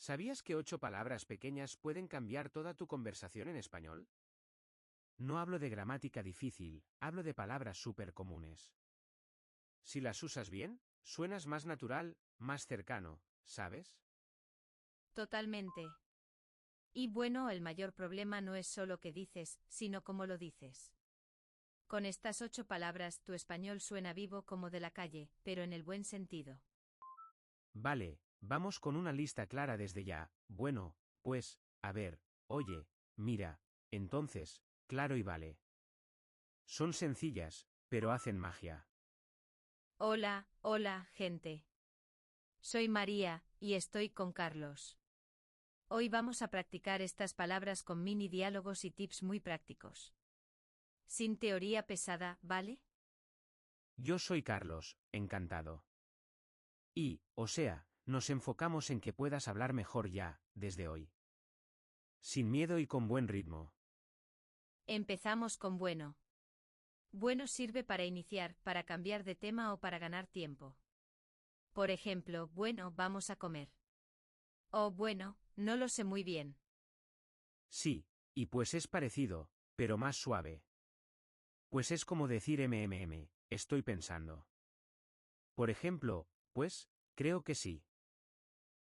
¿Sabías que 8 palabras pequeñas pueden cambiar toda tu conversación en español? No hablo de gramática difícil, hablo de palabras súper comunes. Si las usas bien, suenas más natural, más cercano, ¿sabes? Totalmente. Y bueno, el mayor problema no es solo qué dices, sino cómo lo dices. Con estas 8 palabras tu español suena vivo como de la calle, pero en el buen sentido. Vale, vamos con una lista clara desde ya. Bueno, pues, a ver, oye, mira, entonces, claro y vale. Son sencillas, pero hacen magia. Hola, hola, gente. Soy María, y estoy con Carlos. Hoy vamos a practicar estas palabras con mini diálogos y tips muy prácticos. Sin teoría pesada, ¿vale? Yo soy Carlos, encantado. Y, o sea, nos enfocamos en que puedas hablar mejor ya, desde hoy. Sin miedo y con buen ritmo. Empezamos con bueno. Bueno sirve para iniciar, para cambiar de tema o para ganar tiempo. Por ejemplo, bueno, vamos a comer. O bueno, no lo sé muy bien. Sí, y pues es parecido, pero más suave. Pues es como decir estoy pensando. Por ejemplo, pues, creo que sí.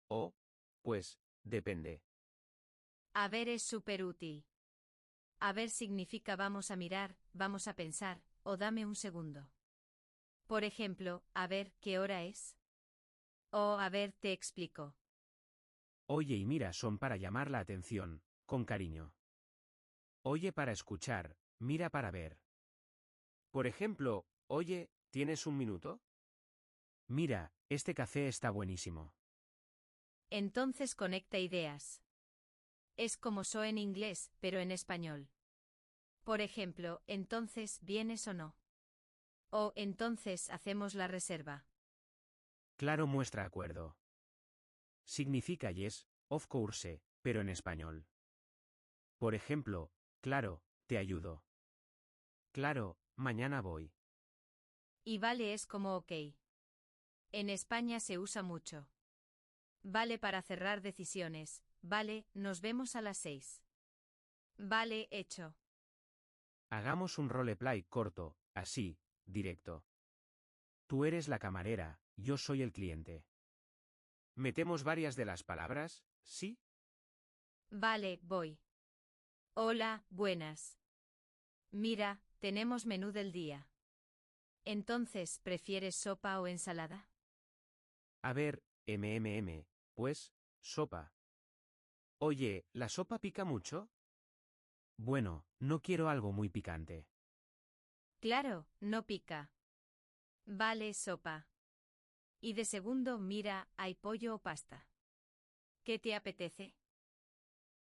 O, pues, depende. A ver es súper útil. A ver significa vamos a mirar, vamos a pensar, o dame un segundo. Por ejemplo, a ver, ¿qué hora es? O a ver, te explico. Oye y mira son para llamar la atención, con cariño. Oye para escuchar, mira para ver. Por ejemplo, oye, ¿tienes un minuto? Mira, este café está buenísimo. Entonces conecta ideas. Es como so en inglés, pero en español. Por ejemplo, entonces, ¿vienes o no? O entonces hacemos la reserva. Claro muestra acuerdo. Significa yes, of course, pero en español. Por ejemplo, claro, te ayudo. Claro, mañana voy. Y vale es como ok. En España se usa mucho. Vale para cerrar decisiones. Vale, nos vemos a las 6. Vale, hecho. Hagamos un roleplay corto, así, directo. Tú eres la camarera, yo soy el cliente. ¿Metemos varias de las palabras? ¿Sí? Vale, voy. Hola, buenas. Mira, tenemos menú del día. Entonces, ¿prefieres sopa o ensalada? A ver, pues, sopa. Oye, ¿la sopa pica mucho? Bueno, no quiero algo muy picante. Claro, no pica. Vale, sopa. Y de segundo, mira, ¿hay pollo o pasta? ¿Qué te apetece?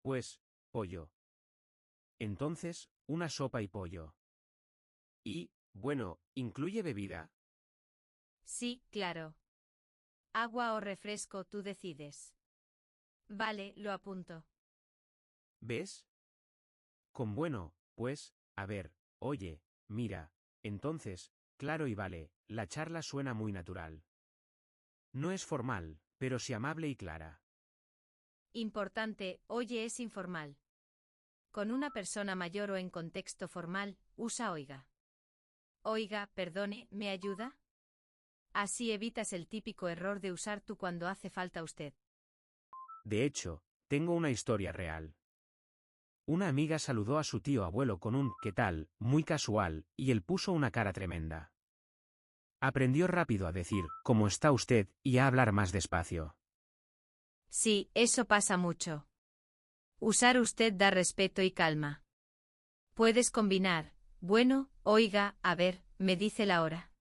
Pues, pollo. Entonces, una sopa y pollo. Y, bueno, ¿incluye bebida? Sí, claro. Agua o refresco, tú decides. Vale, lo apunto. ¿Ves? Con bueno, pues, a ver, oye, mira, entonces, claro y vale, la charla suena muy natural. No es formal, pero sí amable y clara. Importante, oye es informal. Con una persona mayor o en contexto formal, usa oiga. Oiga, perdone, ¿me ayuda? Así evitas el típico error de usar tú cuando hace falta usted. De hecho, tengo una historia real. Una amiga saludó a su tío abuelo con un ¿qué tal?, muy casual, y él puso una cara tremenda. Aprendió rápido a decir ¿cómo está usted? Y a hablar más despacio. Sí, eso pasa mucho. Usar usted da respeto y calma. Puedes combinar, bueno, oiga, a ver, me dice la hora.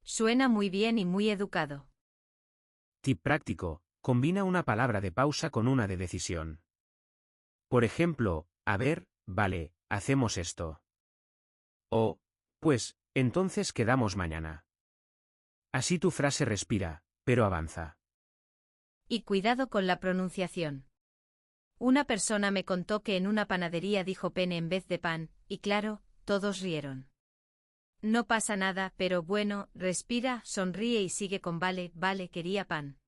Suena muy bien y muy educado. Tip práctico, combina una palabra de pausa con una de decisión. Por ejemplo, a ver, vale, hacemos esto. O, pues, entonces quedamos mañana. Así tu frase respira, pero avanza. Y cuidado con la pronunciación. Una persona me contó que en una panadería dijo pene en vez de pan, y claro, todos rieron. No pasa nada, pero bueno, respira, sonríe y sigue con vale, vale, quería pan.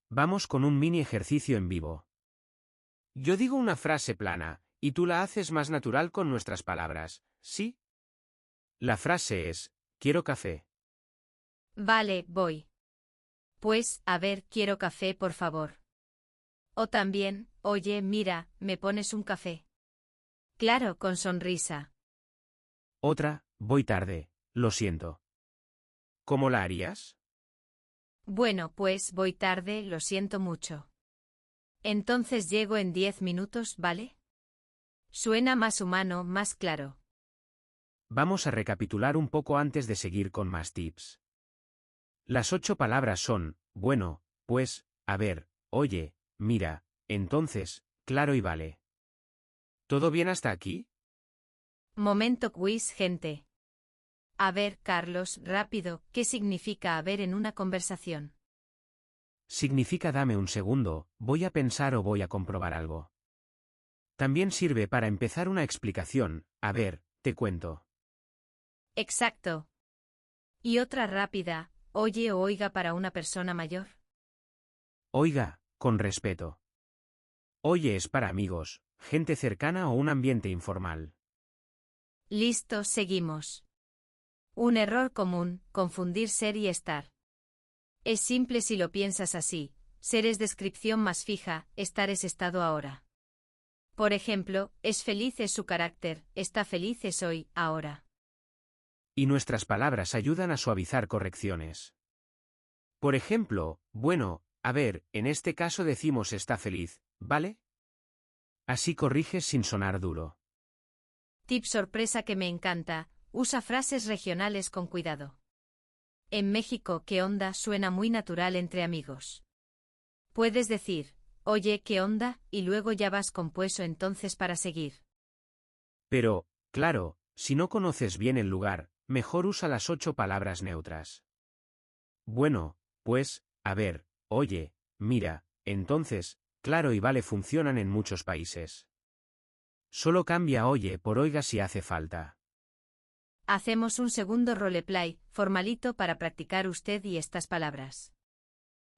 Vamos con un mini ejercicio en vivo. Yo digo una frase plana, y tú la haces más natural con nuestras palabras, ¿sí? La frase es, quiero café. Vale, voy. Pues, a ver, quiero café, por favor. O también, oye, mira, ¿me pones un café? Claro, con sonrisa. Otra, voy tarde, lo siento. ¿Cómo la harías? Bueno, pues voy tarde, lo siento mucho. Entonces llego en 10 minutos, ¿vale? Suena más humano, más claro. Vamos a recapitular un poco antes de seguir con más tips. Las 8 palabras son, bueno, pues, a ver, oye, mira, entonces, claro y vale. ¿Todo bien hasta aquí? Momento quiz, gente. A ver, Carlos, rápido, ¿qué significa haber en una conversación? Significa dame un segundo, voy a pensar o voy a comprobar algo. También sirve para empezar una explicación, a ver, te cuento. Exacto. Y otra rápida, oye o oiga para una persona mayor. Oiga, con respeto. Oye es para amigos, gente cercana o un ambiente informal. Listo, seguimos. Un error común, confundir ser y estar. Es simple si lo piensas así, ser es descripción más fija, estar es estado ahora. Por ejemplo, es feliz es su carácter, está feliz es hoy, ahora. Y nuestras palabras ayudan a suavizar correcciones. Por ejemplo, bueno, a ver, en este caso decimos está feliz, ¿vale? Así corriges sin sonar duro. Tip sorpresa que me encanta, usa frases regionales con cuidado. En México, ¿qué onda? Suena muy natural entre amigos. Puedes decir, oye, ¿qué onda? Y luego ya vas compuesto entonces para seguir. Pero, claro, si no conoces bien el lugar, mejor usa las 8 palabras neutras. Bueno, pues, a ver, oye, mira, entonces, claro y vale funcionan en muchos países. Solo cambia oye por oiga si hace falta. Hacemos un segundo roleplay, formalito para practicar usted y estas palabras.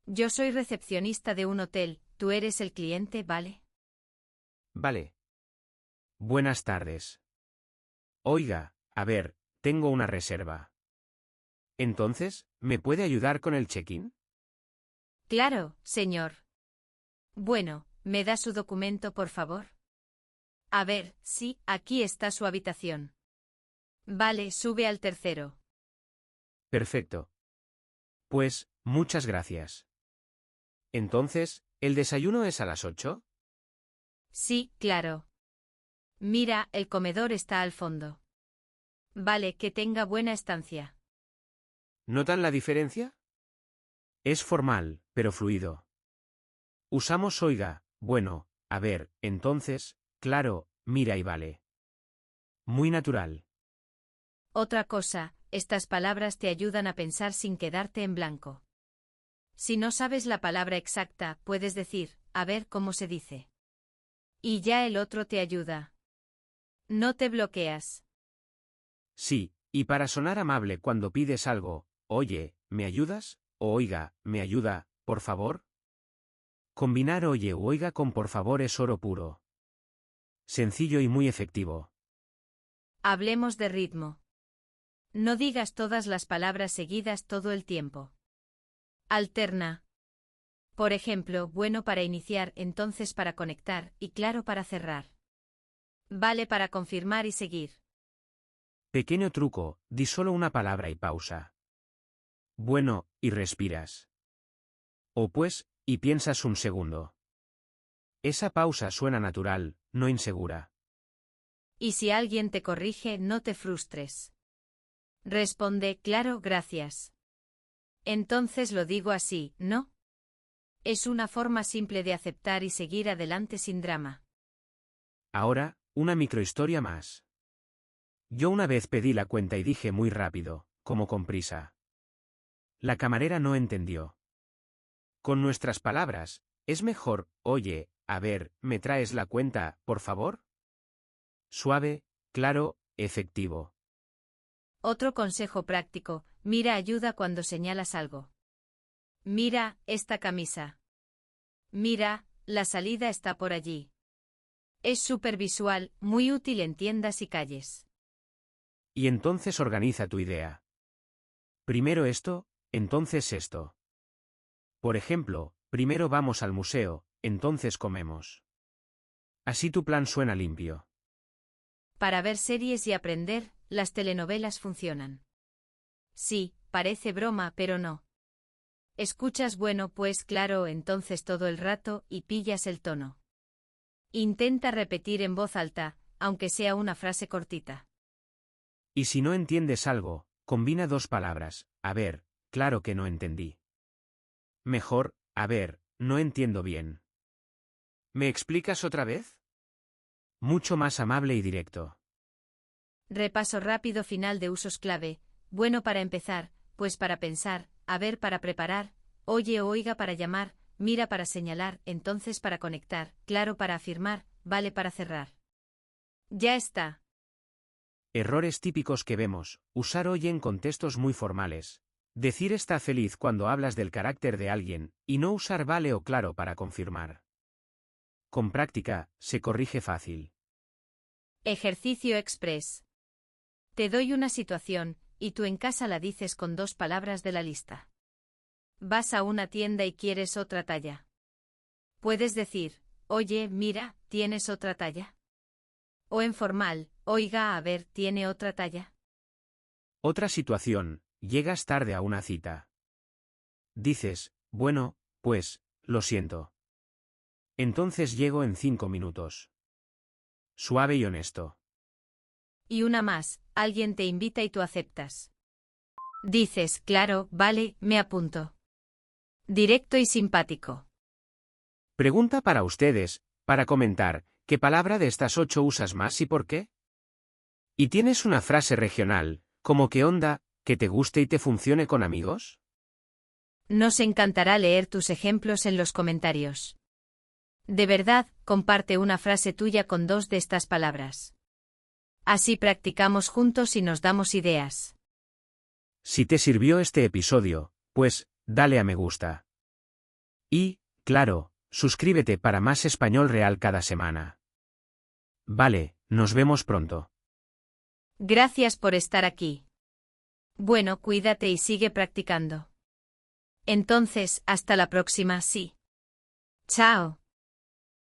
Yo soy recepcionista de un hotel, tú eres el cliente, ¿vale? Vale. Buenas tardes. Oiga, a ver, tengo una reserva. Entonces, ¿me puede ayudar con el check-in? Claro, señor. Bueno, ¿me da su documento, por favor? A ver, sí, aquí está su habitación. Vale, sube al tercero. Perfecto. Pues, muchas gracias. Entonces, ¿el desayuno es a las 8? Sí, claro. Mira, el comedor está al fondo. Vale, que tenga buena estancia. ¿Notan la diferencia? Es formal, pero fluido. Usamos oiga, bueno, a ver, entonces, claro, mira y vale. Muy natural. Otra cosa, estas palabras te ayudan a pensar sin quedarte en blanco. Si no sabes la palabra exacta, puedes decir, a ver cómo se dice. Y ya el otro te ayuda. No te bloqueas. Sí, y para sonar amable cuando pides algo, oye, ¿me ayudas? O oiga, ¿me ayuda, por favor? Combinar oye o oiga con por favor es oro puro. Sencillo y muy efectivo. Hablemos de ritmo. No digas todas las palabras seguidas todo el tiempo. Alterna. Por ejemplo, bueno para iniciar, entonces para conectar, y claro para cerrar. Vale para confirmar y seguir. Pequeño truco, di solo una palabra y pausa. Bueno, y respiras. O pues, y piensas un segundo. Esa pausa suena natural, no insegura. Y si alguien te corrige, no te frustres. Responde, claro, gracias. Entonces lo digo así, ¿no? Es una forma simple de aceptar y seguir adelante sin drama. Ahora, una microhistoria más. Yo una vez pedí la cuenta y dije muy rápido, como con prisa. La camarera no entendió. Con nuestras palabras, es mejor, oye, a ver, ¿me traes la cuenta, por favor? Suave, claro, efectivo. Otro consejo práctico, mira ayuda cuando señalas algo. Mira, esta camisa. Mira, la salida está por allí. Es súper visual, muy útil en tiendas y calles. Y entonces organiza tu idea. Primero esto, entonces esto. Por ejemplo, primero vamos al museo, entonces comemos. Así tu plan suena limpio. Para ver series y aprender, las telenovelas funcionan. Sí, parece broma, pero no. Escuchas bueno, pues claro, entonces todo el rato y pillas el tono. Intenta repetir en voz alta, aunque sea una frase cortita. Y si no entiendes algo, combina dos palabras. A ver, claro que no entendí. Mejor, a ver, no entiendo bien. ¿Me explicas otra vez? Mucho más amable y directo. Repaso rápido final de usos clave. Bueno para empezar, pues para pensar, a ver para preparar, oye o oiga para llamar, mira para señalar, entonces para conectar, claro para afirmar, vale para cerrar. Ya está. Errores típicos que vemos: usar oye en contextos muy formales. Decir está feliz cuando hablas del carácter de alguien, y no usar vale o claro para confirmar. Con práctica, se corrige fácil. Ejercicio express. Te doy una situación, y tú en casa la dices con dos palabras de la lista. Vas a una tienda y quieres otra talla. Puedes decir, oye, mira, ¿tienes otra talla? O en formal, oiga, a ver, ¿tiene otra talla? Otra situación: llegas tarde a una cita. Dices, bueno, pues, lo siento. Entonces llego en 5 minutos. Suave y honesto. Y una más, alguien te invita y tú aceptas. Dices, claro, vale, me apunto. Directo y simpático. Pregunta para ustedes, para comentar: ¿qué palabra de estas 8 usas más y por qué? ¿Y tienes una frase regional, como qué onda, que te guste y te funcione con amigos? Nos encantará leer tus ejemplos en los comentarios. De verdad, comparte una frase tuya con dos de estas palabras. Así practicamos juntos y nos damos ideas. Si te sirvió este episodio, pues, dale a me gusta. Y, claro, suscríbete para más español real cada semana. Vale, nos vemos pronto. Gracias por estar aquí. Bueno, cuídate y sigue practicando. Entonces, hasta la próxima, sí. Chao.